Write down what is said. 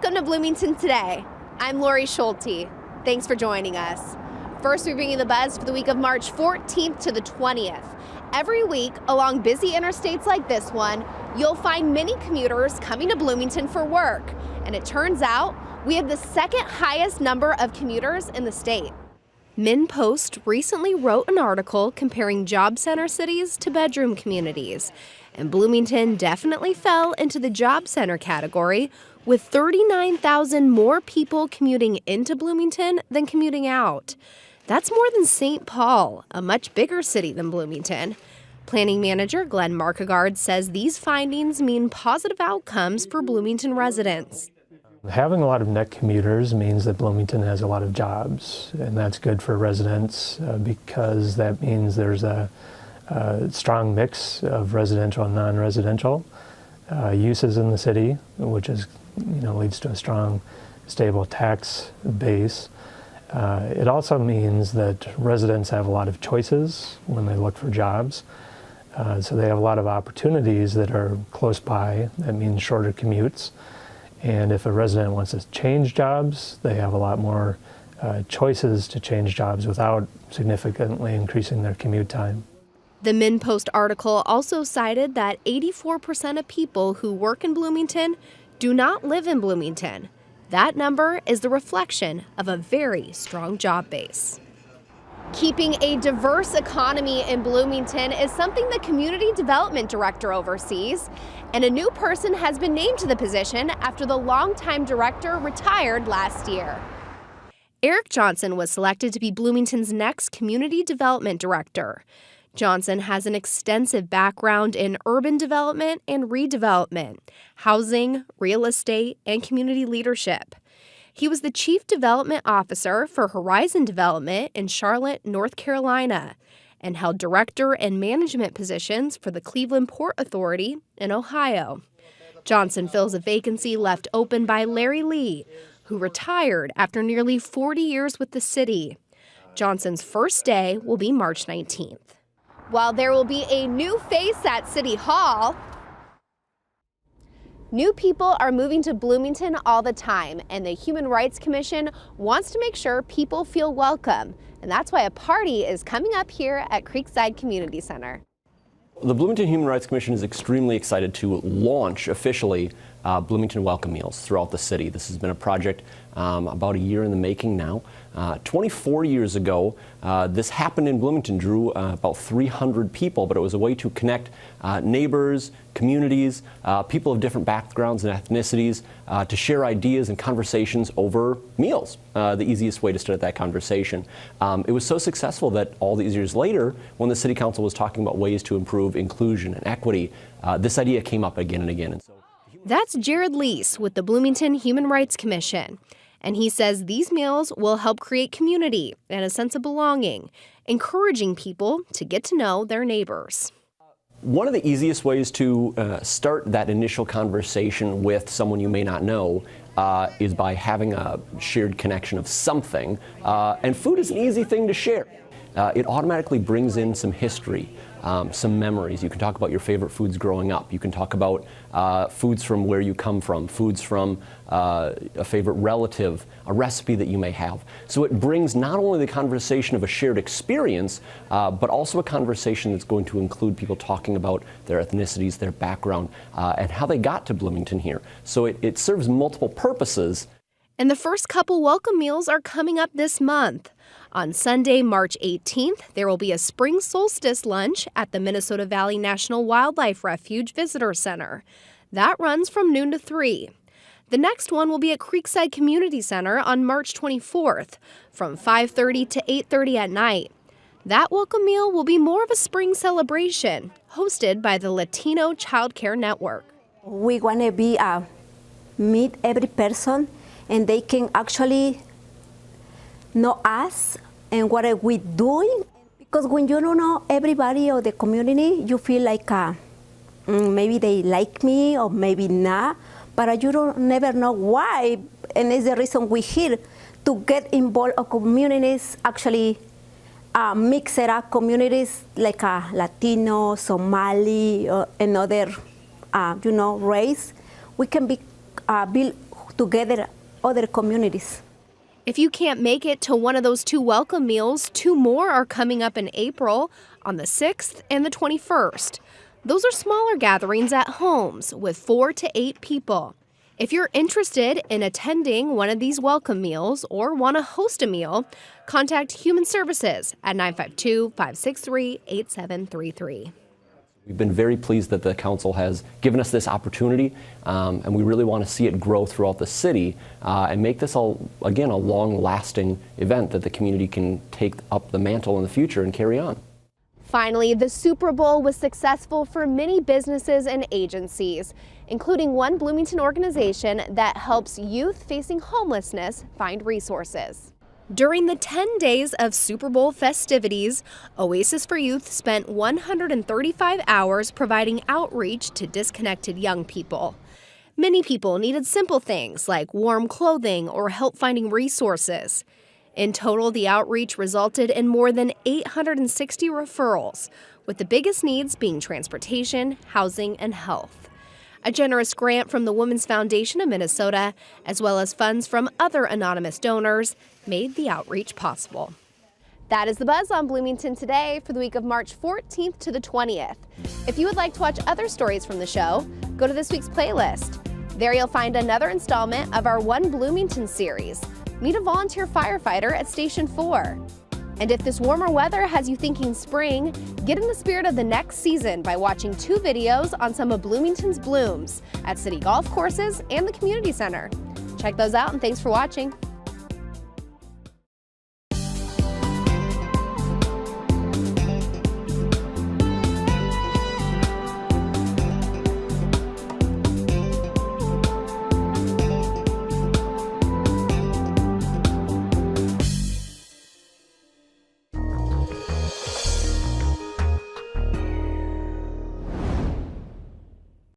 Welcome to Bloomington Today. I'm Lori Schulte. Thanks for joining us. First, we bring you the buzz for the week of March 14th to the 20th. Every week, along busy interstates like this one, you'll find many commuters coming to Bloomington for work. And it turns out, we have the second highest number of commuters in the state. MinnPost recently wrote an article comparing job center cities to bedroom communities. And Bloomington definitely fell into the job center category, with 39,000 more people commuting into Bloomington than commuting out. That's more than St. Paul, a much bigger city than Bloomington. Planning manager Glenn Markegard says these findings mean positive outcomes for Bloomington residents. Having a lot of net commuters means that Bloomington has a lot of jobs, and that's good for residents because that means there's a strong mix of residential and non-residential uses in the city, which is, leads to a strong, stable tax base. It also means that residents have a lot of choices when they look for jobs. So they have a lot of opportunities that are close by. That means shorter commutes. And if a resident wants to change jobs, they have a lot more choices to change jobs without significantly increasing their commute time. The MinnPost article also cited that 84% of people who work in Bloomington do not live in Bloomington. That number is the reflection of a very strong job base. Keeping a diverse economy in Bloomington is something the Community Development Director oversees, and a new person has been named to the position after the longtime director retired last year. Eric Johnson was selected to be Bloomington's next Community Development Director. Johnson has an extensive background in urban development and redevelopment, housing, real estate, and community leadership. He was the Chief Development Officer for Horizon Development in Charlotte, North Carolina, and held director and management positions for the Cleveland Port Authority in Ohio. Johnson fills a vacancy left open by Larry Lee, who retired after nearly 40 years with the city. Johnson's first day will be March 19th. While there will be a new face at City Hall, new people are moving to Bloomington all the time, and the Human Rights Commission wants to make sure people feel welcome. And that's why a party is coming up here at Creekside Community Center. The Bloomington Human Rights Commission is extremely excited to launch officially Bloomington Welcome Meals throughout the city. This has been a project about a year in the making now. 24 years ago, this happened in Bloomington, drew about 300 people, but it was a way to connect neighbors, communities, people of different backgrounds and ethnicities to share ideas and conversations over meals, the easiest way to start that conversation. It was so successful that all these years later, when the City Council was talking about ways to improve inclusion and equity, this idea came up again and again. That's Jared Lease with the Bloomington Human Rights Commission. And he says these meals will help create community and a sense of belonging, encouraging people to get to know their neighbors. One of the easiest ways to start that initial conversation with someone you may not know is by having a shared connection of something. And food is an easy thing to share. It automatically brings in some history, some memories. You can talk about your favorite foods growing up. You can talk about foods from where you come from, foods from a favorite relative, a recipe that you may have. So it brings not only the conversation of a shared experience, but also a conversation that's going to include people talking about their ethnicities, their background, and how they got to Bloomington here. So it serves multiple purposes. And the first couple welcome meals are coming up this month. On Sunday, March 18th, there will be a spring solstice lunch at the Minnesota Valley National Wildlife Refuge Visitor Center. That runs from noon to 3. The next one will be at Creekside Community Center on March 24th from 5:30 to 8:30 at night. That welcome meal will be more of a spring celebration, hosted by the Latino Child Care Network. We want to meet every person, and they can actually know us and what are we doing. Because when you don't know everybody or the community, you feel like maybe they like me or maybe not, but you don't never know why. And it's the reason we're here, to get involved in communities, actually mix it up communities like Latino, Somali, and other race. We can build together other communities. If you can't make it to one of those 2 welcome meals, 2 more are coming up in April on the 6th and the 21st. Those are smaller gatherings at homes with 4 to 8 people. If you're interested in attending one of these welcome meals or want to host a meal, contact Human Services at 952-563-8733. We've been very pleased that the council has given us this opportunity, and we really want to see it grow throughout the city and make this, again, a long-lasting event that the community can take up the mantle in the future and carry on. Finally, the Super Bowl was successful for many businesses and agencies, including one Bloomington organization that helps youth facing homelessness find resources. During the 10 days of Super Bowl festivities, Oasis for Youth spent 135 hours providing outreach to disconnected young people. Many people needed simple things like warm clothing or help finding resources. In total, the outreach resulted in more than 860 referrals, with the biggest needs being transportation, housing, and health. A generous grant from the Women's Foundation of Minnesota, as well as funds from other anonymous donors, made the outreach possible. That is the Buzz on Bloomington today for the week of March 14th to the 20th. If you would like to watch other stories from the show, go to this week's playlist. There you'll find another installment of our One Bloomington series. Meet a volunteer firefighter at Station 4. And if this warmer weather has you thinking spring, get in the spirit of the next season by watching 2 videos on some of Bloomington's blooms at city golf courses and the community center. Check those out, and thanks for watching.